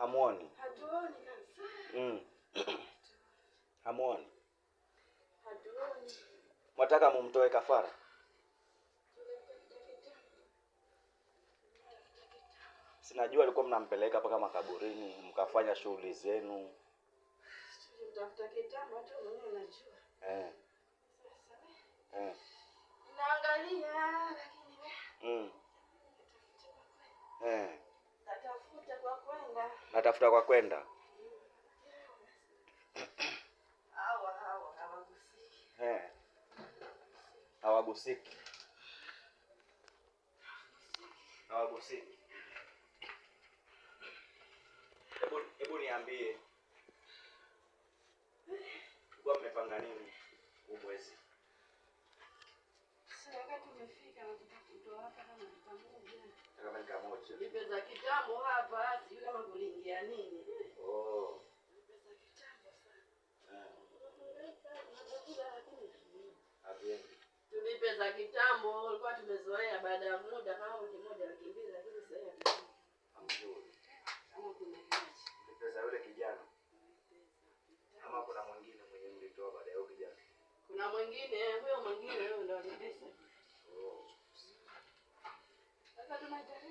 Hamuoni? Hatuoni kabisa. Hamuoni? Hatuoni. Mwataka mumtoe kafara? Sinajua alikuwa mnampeleka mpaka makaburini, mkafanya shughuli zenu. Tafuta kitambo hata mwenyewe unajua. Sasa naangalia lakini Natafuta kwa kwenda. Hawagusiki. Hawagusiki. Hebu niambie. Kwa mmepanga nini huu mwezi? Sasa wakati umefika na tutakutoa hapa kama pamoja. Kama ni kamoja. Ni pesa kitambo hapa, sijui kama kuliingia nini. Pesa kitambo sana. Tulipe za kitambo, ulikuwa tumezoea baada ya muda kama wiki moja wiki mbili, lakini sasa hivi hamjui. Kama kuna haja. Pesa yule kijana. Ama kuna mwingine mwenye mlitoa baada ya huyo kijana? Kuna mwingine, huyo mwingine ndo alipesa. Sasa tunataka